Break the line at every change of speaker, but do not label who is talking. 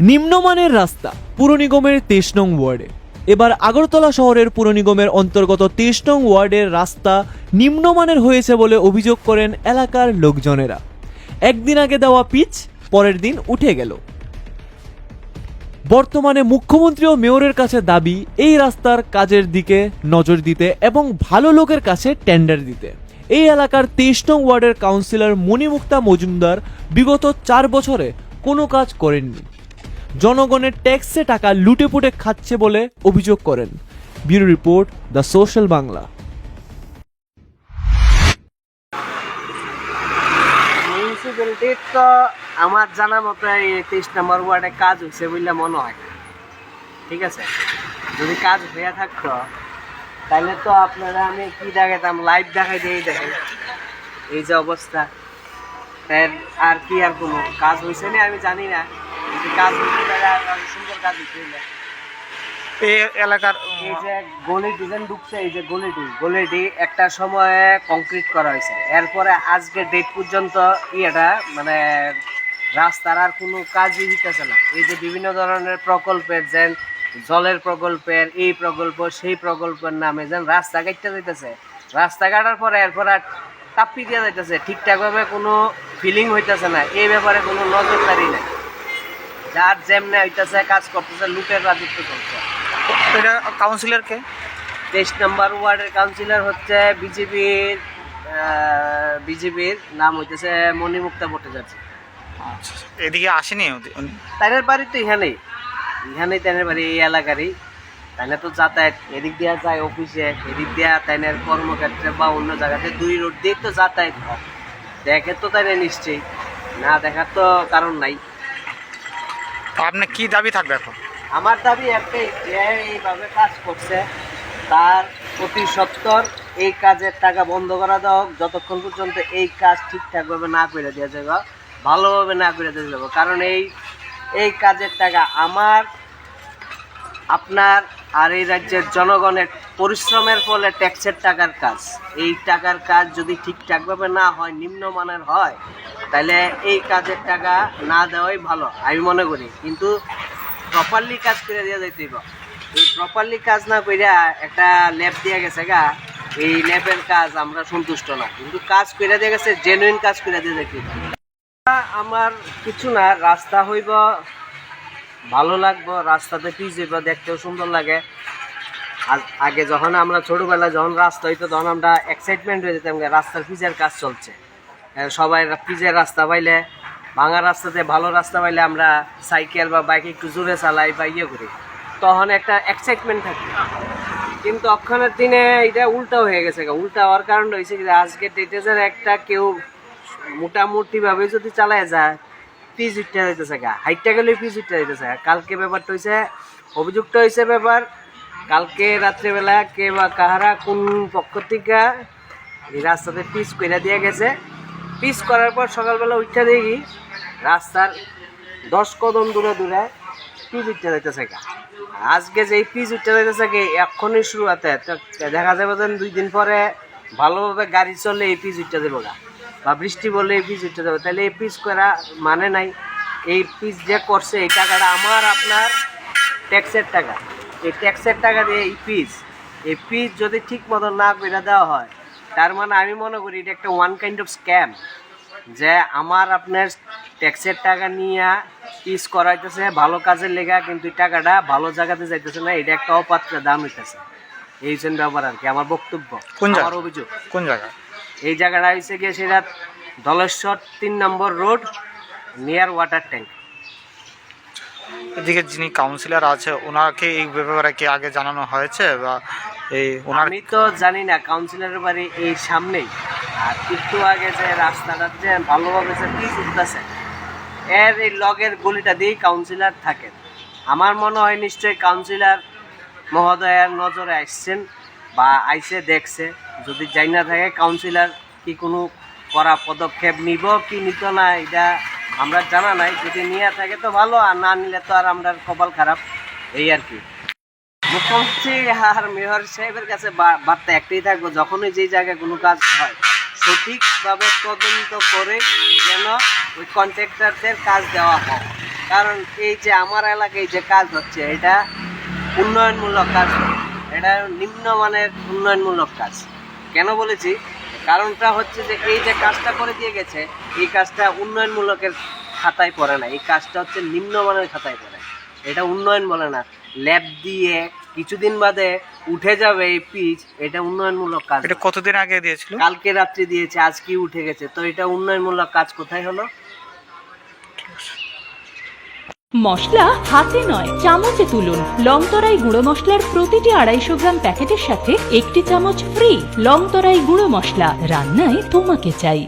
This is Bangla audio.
নিম্নমানের রাস্তা পুর নিগমের 23 নং ওয়ার্ডে। এবার আগরতলা শহরের পুর নিগমের অন্তর্গত 23 নং ওয়ার্ডের রাস্তা নিম্নমানের হয়েছে বলে অভিযোগ করেন এলাকার লোকজনেরা। একদিন আগে দেওয়া পিচ পরের দিন উঠে গেল। বর্তমানে মুখ্যমন্ত্রী ও মেয়রের কাছে দাবি এই রাস্তার কাজের দিকে নজর দিতে এবং ভালো লোকের কাছে টেন্ডার দিতে। এই এলাকার 23 নং ওয়ার্ডের কাউন্সিলর মণিমুক্তা মজুমদার বিগত 4 বছরে কোনো কাজ করেননি। জনগণের ট্যাক্সে টাকা লুটেপুটে খাচ্ছে বলে অভিযোগ করেন। Bureau report, the social Bangla.
মিউনিসিপ্যালিটির তো আমার জানা মতো এই 23 নম্বর ওয়ার্ডে কাজ হয়েছে বলে মনে হয়। ঠিক আছে, যদি কাজ হয়ে থাকতো তাহলে তো আপনারা আমি কি দেখাতাম, লাইভ দেখাই দিয়ে দেখেন এই যে অবস্থা। আর কি আর কোনো কাজ হয়েছে না আমি জানি না, যদি কাজ হয়েছে তাহলে আর সুন্দর কাজ হয়েছে।
এই এলাকার
এই যে গলি ডিজাইন ঢুকছে, এই যে গলিটি একটা সময়ে কংক্রিট করা হয়েছে, এরপরে আজকে ডেট পর্যন্ত এটা মানে রাস্তার আর কোনো কাজই দিতেছে না। এই যে বিভিন্ন ধরনের প্রকল্পের, যেন জলের প্রকল্পের, এই প্রকল্প সেই প্রকল্পের নামে যেন রাস্তা কাটতে যাইতেছে, রাস্তা কাটার পরে এরপর আর টাপ্পি দিয়ে যাইতেছে, ঠিকঠাকভাবে কোনো ফিলিং হইতেছে না। এই ব্যাপারে কোনো নজরদারি নেই, যার যেমনে হইতেছে কাজ করতেছে, লুটের রাজত্ব করছে।
এটা কাউন্সিলরকে
23 নম্বর ওয়ার্ডের কাউন্সিলর হচ্ছে বিজেপির নাম হইতেছে মণিমুক্তা ভট্টাচার্য।
এদিকে আসেনি
তাইনের বাড়ি তো এখানেই তাইনের বাড়ি এই এলাকারই। তাইলে তো যাতায়াত এদিক দিয়া যায় অফিসে, এদিক দিয়া তাইনের কর্মক্ষেত্রে বা অন্য জায়গাতে 2 রোড দিয়ে তো যাতায়াত হয়। দেখে তো তাইলে নিশ্চয়ই, না দেখার তো কারণ নাই।
আপনার কি দাবি থাকবে এখন?
আমার দাবি একটাই, যে এইভাবে কাজ করছে তার প্রতি সত্তর এই কাজের টাকা বন্ধ করা দেওয়া হোক, যতক্ষণ পর্যন্ত এই কাজ ঠিকঠাকভাবে না করে দেওয়া যাবে, ভালোভাবে না করে দেওয়া যাবে। কারণ এই কাজের টাকা আমার, আপনার আর এই রাজ্যের জনগণের পরিশ্রমের ফলে ট্যাক্সের টাকার কাজ। এই টাকার কাজ যদি ঠিকঠাকভাবে না হয়, নিম্নমানের হয়, তাহলে এই কাজের টাকা না দেওয়াই ভালো আমি মনে করি। কিন্তু প্রপারলি কাজ করে দিয়ে যাইতে হবে। এই প্রপারলি কাজ না কইরা একটা ল্যাব দিয়ে গেছে গা, এই ল্যাবের কাজ আমরা সন্তুষ্ট না। কিন্তু কাজ করে দিয়ে গেছে, জেনুইন কাজ করে দিয়ে যাইতে হবে। আমার কিছু না, রাস্তা হইব ভালো লাগবো, রাস্তাতে পিচ হইব, দেখতেও সুন্দর লাগে। আগে যখন আমরা ছোটবেলায় যখন রাস্তা হইতো তখন আমরা এক্সাইটমেন্ট হয়ে যেতাম, রাস্তার পিচের কাজ চলছে। সবাই পিচের রাস্তা পাইলে, ভাঙা রাস্তাতে ভালো রাস্তা পাইলে আমরা সাইকেল বা বাইক একটু জোরে চালাই বা ইয়ে করি, তখন একটা এক্সাইটমেন্ট থাকে। কিন্তু অক্ষণের দিনে এটা উল্টা হয়ে গেছে। উল্টা হওয়ার কারণ হয়েছে যে আজকে ডেটেজের একটা কেউ মোটামুটিভাবে যদি চালায় যায়, পিচ উঠতে যাইতেছে গা, হাইটটা গেলে পিচ উঠতে যাইতেছে। কালকে ব্যাপারটা হয়েছে, অভিযুক্ত হয়েছে ব্যাপার, কালকে রাত্রেবেলা কে বা কাহারা কোন পক্ষ থেকে এই রাস্তাতে পিচ করে দিয়ে গেছে। পিচ করার পর সকালবেলা উঠতে দেখি রাস্তার 10 কদম দূরে পিচ উঠতে যাইতেছে গা। আজকে যে পিচ উঠতে যাইতেছে কি এখনই শুরু হতে, দেখা যাবে যে 2 দিন পরে ভালোভাবে গাড়ি চললে এই পিচ উঠতে যাবো গা, বা বৃষ্টি বললে এই পিচ উঠতে যাবে। তাহলে এই পিচ করা মানে নাই। এই পিচ যে করছে এই টাকাটা আমার আপনার ট্যাক্সের টাকা। এই ট্যাক্সের টাকা দিয়ে এই পিচ যদি ঠিক মতো না করে দেওয়া হয়, তার মানে আমি মনে করি এটা একটা ওয়ান কাইন্ড অফ স্ক্যাম। যে আমার আপনার ট্যাক্সের টাকা নিয়ে পিচ করাইতেছে ভালো কাজের লেগা, কিন্তু টাকাটা ভালো জায়গাতে যাইতেছে না, এটা একটা অপাত্রে দাম হইতেছে। এই জন্য ব্যাপার আর কি আমার বক্তব্য, আমার অভিযোগ।
কোন জায়গা?
এই জায়গাটা হয়েছে গিয়ে সেটা ধলেশ্বর 3 নম্বর রোড, নিয়ার ওয়াটার ট্যাঙ্ক।
এদিকে যিনি কাউন্সিলর আছে ওনাকে এই ব্যাপারে কি আগে জানানো হয়েছে? বা
আমি তো জানি না, কাউন্সিলরের বাড়ি এই সামনেই। আর একটু আগে যে রাস্তাটা যে ভালোভাবে যে পিচ উঠতেছে, এর এই লগের গলিটা দিয়েই কাউন্সিলর থাকেন। আমার মনে হয় নিশ্চয়ই কাউন্সিলর মহোদয়ের নজরে আসছেন বা আইসে দেখছে। যদি যাই না থাকে কাউন্সিলর কি কোনো কড়া পদক্ষেপ নিব কি নিত না এটা আমরা জানা নাই। যদি নিয়ে থাকে তো ভালো, আর না নিলে তো আর আমরা কপাল খারাপ, এই আর কি। মুখ্যমন্ত্রী আর মেয়র সাহেবের কাছে বার্তা একটাই থাকবো, যখনই যে জায়গায় কোনো কাজ হয় সঠিকভাবে তদন্ত করে যেন ওই কন্ট্রাক্টরদের কাজ দেওয়া হয়। কারণ এই যে আমার এলাকায় যে কাজ হচ্ছে এটা উন্নয়নমূলক কাজ নয়। এটা নিম্নমানের উন্নয়নমূলক কাজ। কেন বলেছি? কারণটা হচ্ছে যে এই যে কাজটা করে দিয়ে গেছে এই কাজটা উন্নয়নমূলকের খাতায় পড়ে না, এই কাজটা হচ্ছে নিম্নমানের খাতায় পড়ে। এটা উন্নয়ন বলে না। ল্যাব দিয়ে কিছুদিন বাদে উঠে যাবে এই পিচ, এটা উন্নয়নমূলক কাজ।
এটা কতদিন আগে দিয়েছিল?
কালকে রাত্রি দিয়েছে, আজকে উঠে গেছে, তো এটা উন্নয়নমূলক কাজ কোথায় হলো?
মশলা হাতে নয় চামচে তুলুন। লংতরাই গুঁড়ো মশলার প্রতিটি 250 গ্রাম প্যাকেটের সাথে 1টি চামচ ফ্রি। লংতরাই গুঁড়ো মশলা, রান্নায় তোমাকে চাই।